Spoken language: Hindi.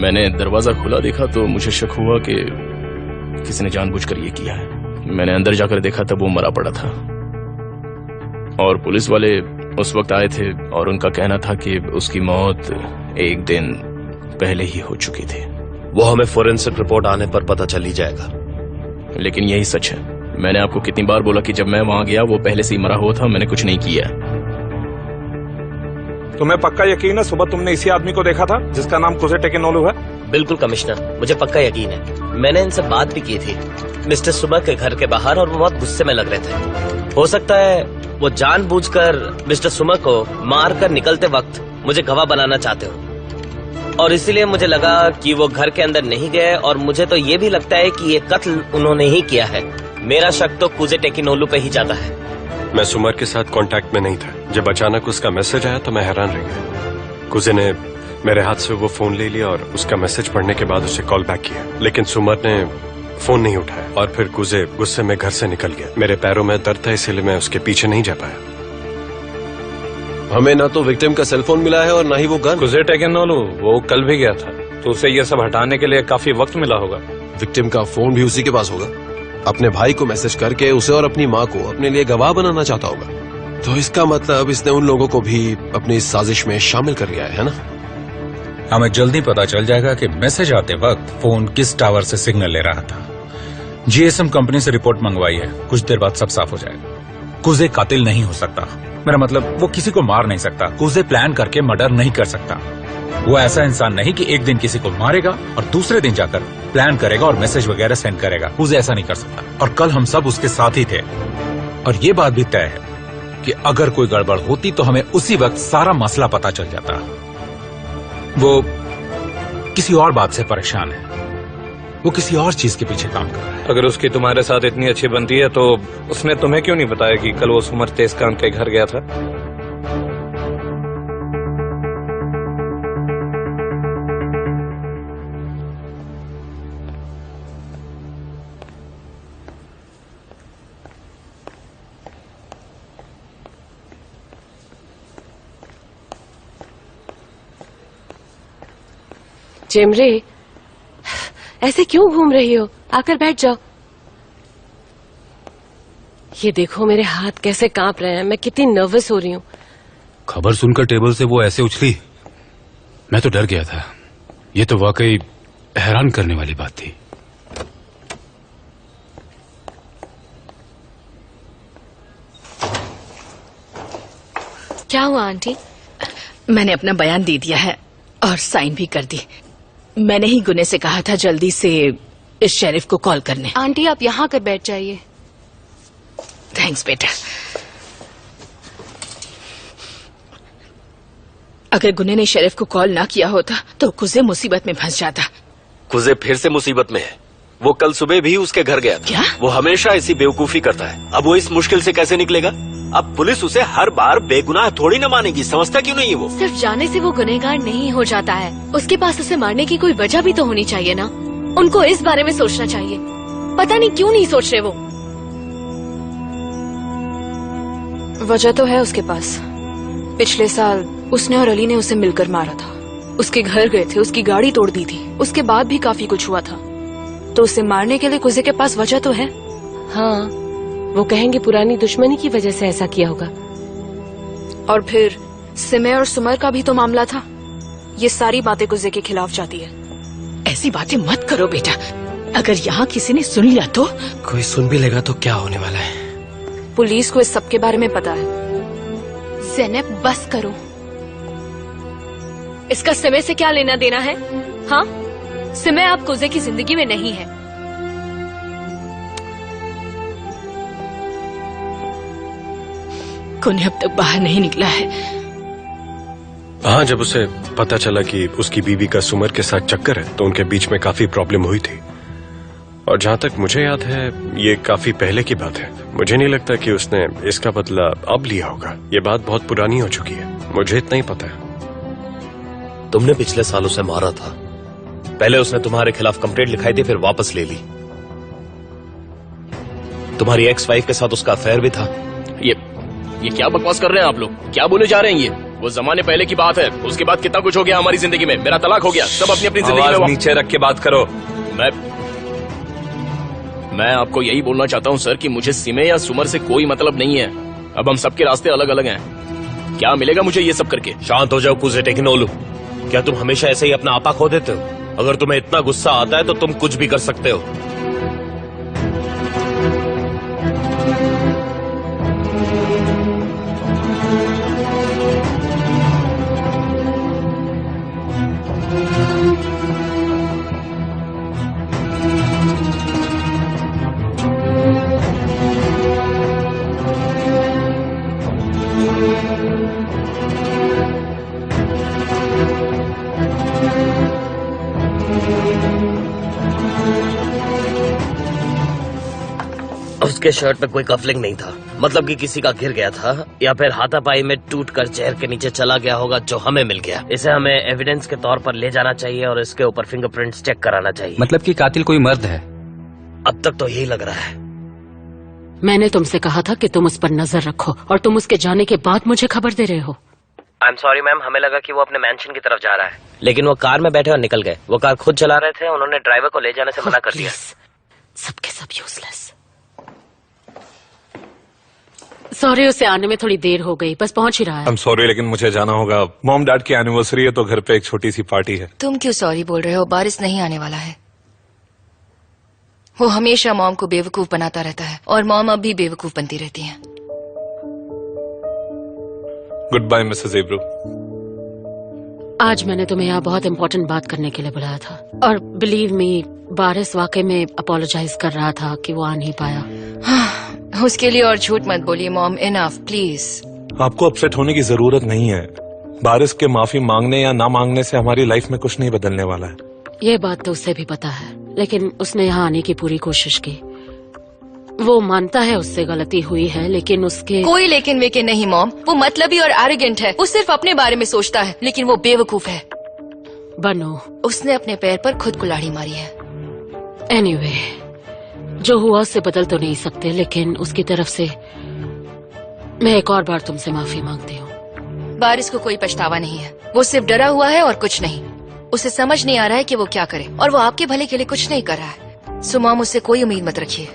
मैंने दरवाजा खुला देखा तो मुझे शक हुआ कि किसी ने जानबूझकर ये किया है। मैंने अंदर जाकर देखा तब वो मरा पड़ा था और पुलिस वाले उस वक्त आए थे और उनका कहना था कि उसकी मौत एक दिन पहले ही हो चुकी थी। वो हमें फोरेंसिक रिपोर्ट आने पर पता चल ही जाएगा। लेकिन यही सच है। मैंने आपको कितनी बार बोला कि जब मैं वहां गया वो पहले से ही मरा हुआ था, मैंने कुछ नहीं किया। तुम्हें पक्का यकीन है सुबह तुमने इसी आदमी को देखा था जिसका नाम कुजे टेकिनोलू है? बिल्कुल कमिश्नर, मुझे पक्का यकीन है। मैंने इनसे बात भी की थी मिस्टर सुमा के घर के बाहर और वो बहुत गुस्से में लग रहे थे। हो सकता है वो जानबूझकर मिस्टर सुमा को मार कर निकलते वक्त मुझे गवाह बनाना चाहते हो और इसीलिए मुझे लगा कि वो घर के अंदर नहीं गए और मुझे तो ये भी लगता है कि ये कत्ल उन्होंने ही किया है। मेरा शक तो कुजे टेकिनोलू पे ही जाता है। मैं सुमर के साथ कांटेक्ट में नहीं था। जब अचानक उसका मैसेज आया तो मैं हैरान रह गया। कुजे ने मेरे हाथ से वो फोन ले लिया और उसका मैसेज पढ़ने के बाद उसे कॉल बैक किया, लेकिन सुमर ने फोन नहीं उठाया और फिर कुजे गुस्से में घर से निकल गया। मेरे पैरों में दर्द था इसलिए मैं उसके पीछे नहीं जा पाया। हमें ना तो विक्टिम का सेलफोन मिला है और ना ही वो गन। कुजे टेकिनोलू वो कल भी गया था तो उसे ये सब हटाने के लिए काफी वक्त मिला होगा। विक्टिम का फोन भी उसी के पास होगा। अपने भाई को मैसेज करके उसे और अपनी माँ को अपने लिए गवाह बनाना चाहता होगा। तो इसका मतलब इसने उन लोगों को भी अपनी इस साजिश में शामिल कर लिया है ना? हमें जल्दी पता चल जाएगा कि मैसेज आते वक्त फोन किस टावर से सिग्नल ले रहा था। जीएसएम कंपनी से रिपोर्ट मंगवाई है, कुछ देर बाद सब साफ हो जाएगा। कुजे कातिल नहीं हो सकता। मेरा मतलब वो किसी को मार नहीं सकता। कुजे प्लान करके मर्डर नहीं कर सकता। वो ऐसा इंसान नहीं कि एक दिन किसी को मारेगा और दूसरे दिन जाकर प्लान करेगा और मैसेज वगैरह सेंड करेगा। कुजे ऐसा नहीं कर सकता। और कल हम सब उसके साथ ही थे और ये बात भी तय है कि अगर कोई गड़बड़ होती तो हमें उसी वक्त सारा मसला पता चल जाता। वो किसी और बात से परेशान है। वो किसी और चीज के पीछे काम कर रहा है। अगर उसकी तुम्हारे साथ इतनी अच्छी बनती है तो उसने तुम्हें क्यों नहीं बताया कि कल वो सुमर तेजकान के घर गया था? जेमरे, ऐसे क्यों घूम रही हो? आकर बैठ जाओ। ये देखो मेरे हाथ कैसे कांप रहे हैं। मैं कितनी नर्वस हो रही हूँ। खबर सुनकर टेबल से वो ऐसे उछली, मैं तो डर गया था। ये तो वाकई हैरान करने वाली बात थी। क्या हुआ आंटी? मैंने अपना बयान दे दिया है और साइन भी कर दी। मैंने ही गुने से कहा था जल्दी से इस शेरिफ को कॉल करने। आंटी आप यहाँ कर बैठ जाइए। थैंक्स बेटा। अगर गुने ने शेरिफ को कॉल ना किया होता तो कुजे मुसीबत में फंस जाता। कुजे फिर से मुसीबत में है। वो कल सुबह भी उसके घर गया था। क्या? वो हमेशा ऐसी बेवकूफी करता है। अब वो इस मुश्किल से कैसे निकलेगा? अब पुलिस उसे हर बार बेगुनाह थोड़ी न मानेगी। समझता क्यों नहीं है वो? सिर्फ जाने से वो गुनहगार नहीं हो जाता है। उसके पास उसे मारने की कोई वजह भी तो होनी चाहिए ना। उनको इस बारे में सोचना चाहिए। पता नहीं क्यों नहीं सोच रहे वो। वजह तो है उसके पास। पिछले साल उसने और अली ने उसे मिलकर मारा था। उसके घर गए थे, उसकी गाड़ी तोड़ दी थी। उसके बाद भी काफी कुछ हुआ था। तो उसे मारने के लिए कुजे के पास वजह तो है। हाँ, वो कहेंगे पुरानी दुश्मनी की वजह से ऐसा किया होगा। और फिर सिमे और सुमर का भी तो मामला था। ये सारी बातें कुजे के खिलाफ जाती है। ऐसी बातें मत करो बेटा। अगर यहाँ किसी ने सुन लिया तो? कोई सुन भी लेगा तो क्या होने वाला है? पुलिस को इस सब के बारे में पता है। ज़ैनब बस करो। इसका सिमे से क्या लेना देना है? हाँ, सिमे आप कुजे की जिंदगी में नहीं है। गुने अब तक बाहर नहीं निकला है। हाँ, जब उसे पता चला कि उसकी बीवी का सुमर के साथ चक्कर है तो उनके बीच में काफी प्रॉब्लम हुई थी। और जहाँ तक मुझे याद है ये काफी पहले की बात है। मुझे नहीं लगता कि उसने इसका बदला अब लिया होगा। ये बात बहुत पुरानी हो चुकी है। मुझे इतना ही पता है। तुमने पिछले साल उसे मारा था। पहले उसने तुम्हारे खिलाफ कंप्लेंट लिखाई थी, फिर वापस ले ली। तुम्हारी एक्स वाइफ के साथ उसका अफेयर भी था। ये क्या बकवास कर रहे हैं आप लोग? क्या बोले जा रहे हैं ये? वो जमाने पहले की बात है। उसके बाद कितना कुछ हो गया हमारी जिंदगी में। मेरा तलाक हो गया, सब अपनी अपनी जिंदगी आवाज में। नीचे रख के बात करो। मैं आपको यही बोलना चाहता हूँ सर कि मुझे सिमे या सुमर से कोई मतलब नहीं है। अब हम सबके रास्ते अलग अलग हैं। क्या मिलेगा मुझे ये सब करके? शांत हो जाओ कुजे टेकिनोलू। क्या तुम हमेशा ऐसे ही अपना आपा खो देते हो? अगर तुम्हें इतना गुस्सा आता है तो तुम कुछ भी कर सकते हो। उसके शर्ट पे कोई कफलिंग नहीं था, मतलब कि किसी का गिर गया था या फिर हाथापाई में टूटकर चेयर के नीचे चला गया होगा जो हमें मिल गया। इसे हमें एविडेंस के तौर पर ले जाना चाहिए और इसके ऊपर फिंगरप्रिंट्स चेक कराना चाहिए। मतलब कि कातिल कोई मर्द है? अब तक तो यही लग रहा है। मैंने तुमसे कहा था कि तुम उस पर नजर रखो और तुम उसके जाने के बाद मुझे खबर दे रहे हो। आई एम सॉरी मैम, हमें लगा कि वो अपने मैंशन की तरफ जा रहा है, लेकिन वो कार में बैठे और निकल गए। वो कार खुद चला रहे थे, उन्होंने ड्राइवर को ले जाने से मना कर दिया। सबके सब यूजलेस। सॉरी, उसे आने में थोड़ी देर हो गई, बस पहुंच ही रहा है। I'm sorry, लेकिन मुझे जाना होगा। मॉम डैड की एनिवर्सरी है तो घर पे एक छोटी सी पार्टी है। तुम क्यों सॉरी बोल रहे हो? बारिश नहीं आने वाला है। वो हमेशा मॉम को बेवकूफ बनाता रहता है और मॉम अब भी बेवकूफ बनती रहती है। गुड बाय मिसेस एब्रो। आज मैंने तुम्हें यहाँ बहुत इम्पोर्टेंट बात करने के लिए बुलाया था और बिलीव मी, बारिश वाकई में अपोलोजाइज कर रहा था कि वो आ नहीं पाया। उसके लिए और झूठ मत बोलिए मॉम, इनफ प्लीज। आपको अपसेट होने की जरूरत नहीं है। बारिश के माफी मांगने या ना मांगने से हमारी लाइफ में कुछ नहीं बदलने वाला है। ये बात तो उसे भी पता है, लेकिन उसने यहाँ आने की पूरी कोशिश की। वो मानता है उससे गलती हुई है, लेकिन उसके कोई लेकिन वेकिन नहीं मॉम। वो मतलबी और एरोगेंट है। वो सिर्फ अपने बारे में सोचता है, लेकिन वो बेवकूफ है। बनो, उसने अपने पैर पर खुद कुल्हाड़ी मारी है। एनीवे, जो हुआ उससे बदल तो नहीं सकते, लेकिन उसकी तरफ से मैं एक और बार तुमसे माफी मांगती हूँ। बारिश को कोई पछतावा नहीं है। वो सिर्फ डरा हुआ है और कुछ नहीं। उसे समझ नहीं आ रहा है कि वो क्या करे और वो आपके भले के लिए कुछ नहीं कर रहा है। सो मॉम, उससे कोई उम्मीद मत रखिए।